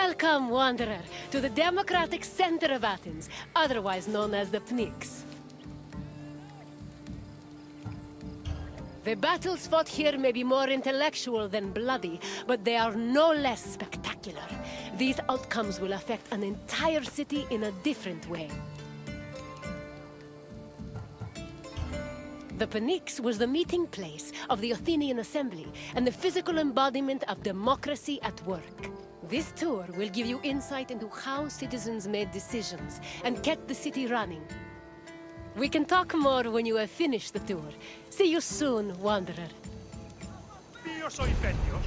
Welcome, wanderer, to the democratic center of Athens, otherwise known as the Pnyx. The battles fought here may be more intellectual than bloody, but they are no less spectacular. These outcomes will affect an entire city in a different way. The Pnyx was the meeting place of the Athenian assembly and the physical embodiment of democracy at work. This tour will give you insight into how citizens made decisions and kept the city running. We can talk more when you have finished the tour. See you soon, wanderer. Ποιος ο υπέτειος?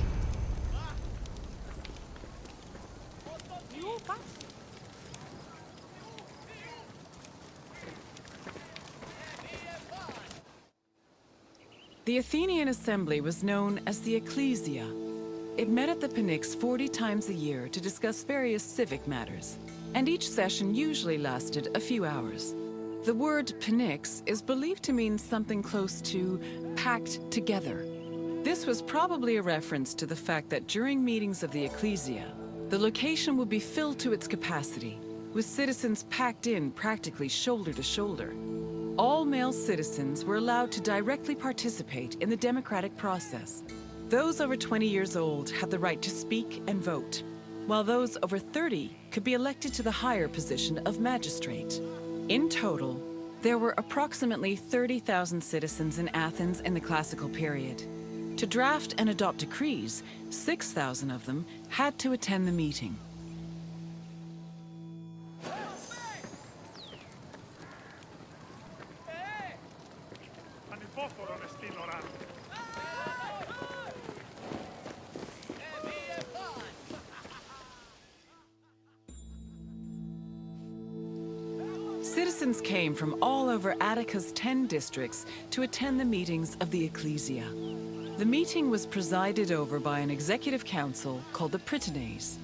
The Athenian assembly was known as the Ecclesia. It met at the Pnyx 40 times a year to discuss various civic matters, and each session usually lasted a few hours. The word Pnyx is believed to mean something close to packed together. This was probably a reference to the fact that during meetings of the Ecclesia, the location would be filled to its capacity, with citizens packed in practically shoulder to shoulder. All male citizens were allowed to directly participate in the democratic process. Those over 20 years old had the right to speak and vote, while those over 30 could be elected to the higher position of magistrate. In total, there were approximately 30,000 citizens in Athens in the classical period. To draft and adopt decrees, 6,000 of them had to attend the meeting. Ανυπόφορον εστίν οράν. Citizens came from all over Attica's 10 districts to attend the meetings of the Ecclesia. The meeting was presided over by an executive council called the Prytanes.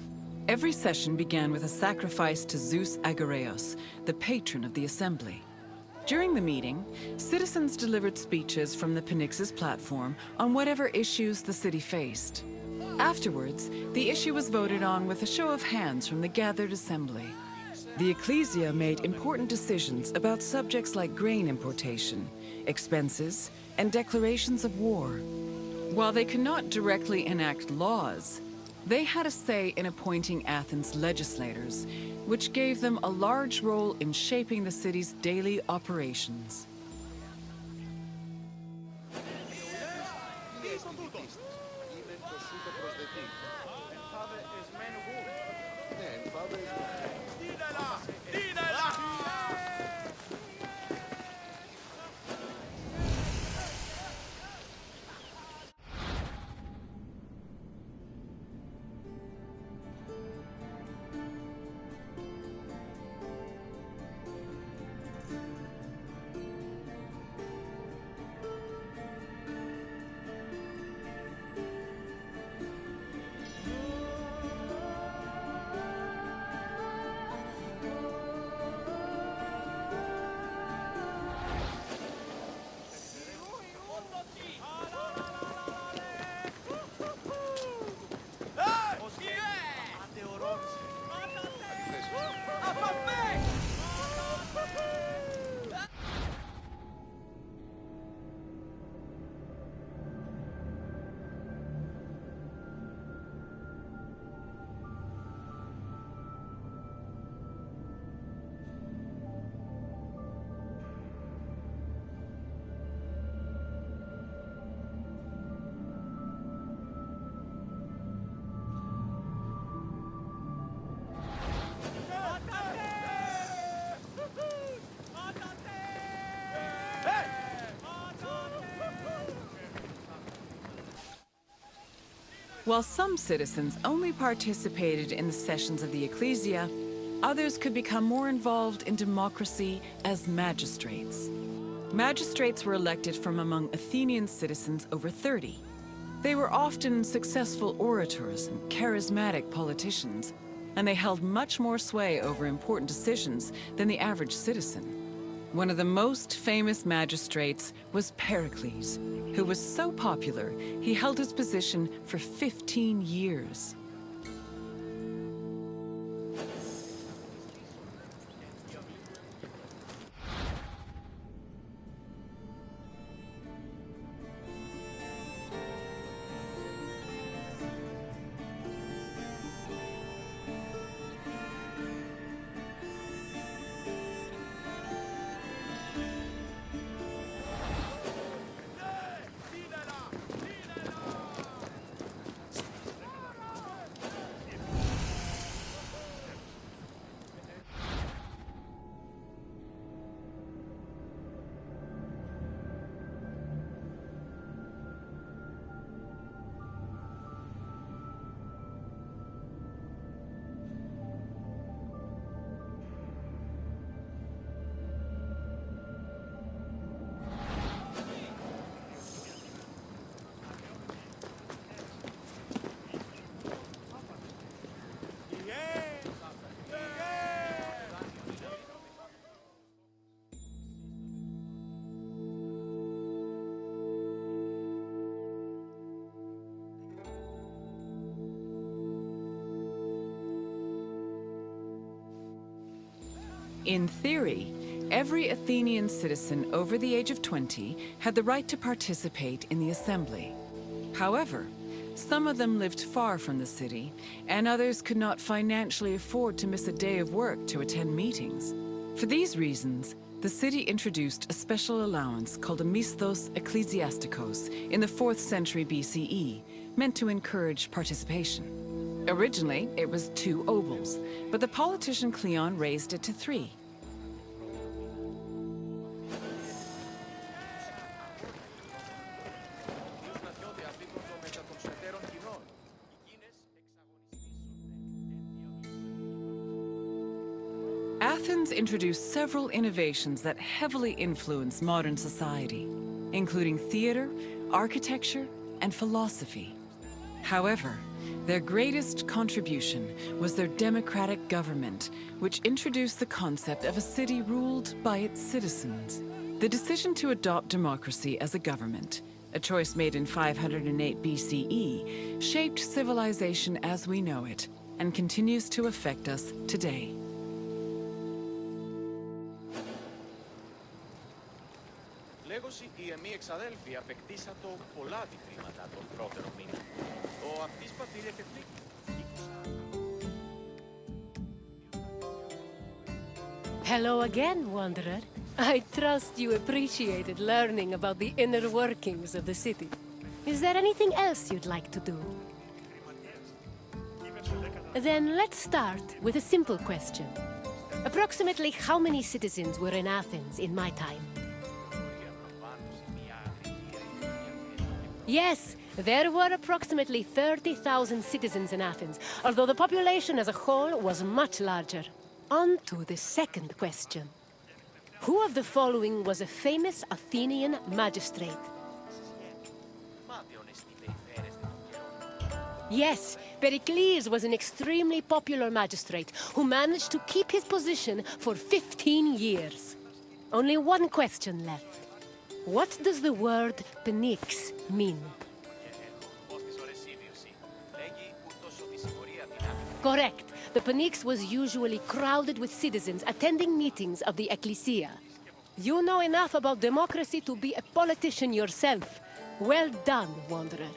Every session began with a sacrifice to Zeus Agoreos, the patron of the assembly. During the meeting, citizens delivered speeches from the Pnyx's platform on whatever issues the city faced. Afterwards, the issue was voted on with a show of hands from the gathered assembly. The Ecclesia made important decisions about subjects like grain importation, expenses, and declarations of war. While they could not directly enact laws, they had a say in appointing Athens' legislators, which gave them a large role in shaping the city's daily operations. While some citizens only participated in the sessions of the Ecclesia, others could become more involved in democracy as magistrates. Magistrates were elected from among Athenian citizens over 30. They were often successful orators and charismatic politicians, and they held much more sway over important decisions than the average citizen. One of the most famous magistrates was Pericles, who was so popular, he held his position for 15 years. In theory, every Athenian citizen over the age of 20 had the right to participate in the assembly. However, some of them lived far from the city, and others could not financially afford to miss a day of work to attend meetings. For these reasons, the city introduced a special allowance called a misthos ecclesiastikos in the 4th century BCE, meant to encourage participation. Originally, it was 2 obols, but the politician Cleon raised it to 3. Athens introduced several innovations that heavily influenced modern society, including theater, architecture, and philosophy. However, their greatest contribution was their democratic government, which introduced the concept of a city ruled by its citizens. The decision to adopt democracy as a government, a choice made in 508 BCE, shaped civilization as we know it, and continues to affect us today. Λέγωση η εμή εξαδέλφη απεκτήσατο πολλά τη χρήματα τον πρώτερο μήνα. Ο αυτής πατήρια και φλή. Hello again, Wanderer. I trust you appreciated learning about the inner workings of the city. Is there anything else you'd like to do? Then let's start with a simple question. Approximately how many citizens were in Athens in my time? Yes, there were approximately 30,000 citizens in Athens, although the population as a whole was much larger. On to the second question. Who of the following was a famous Athenian magistrate? Yes, Pericles was an extremely popular magistrate who managed to keep his position for 15 years. Only one question left. What does the word Pnyx mean? Correct. The Pnyx was usually crowded with citizens attending meetings of the Ecclesia. You know enough about democracy to be a politician yourself. Well done, Wanderer.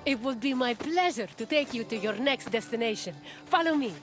It would be my pleasure to take you to your next destination. Follow me.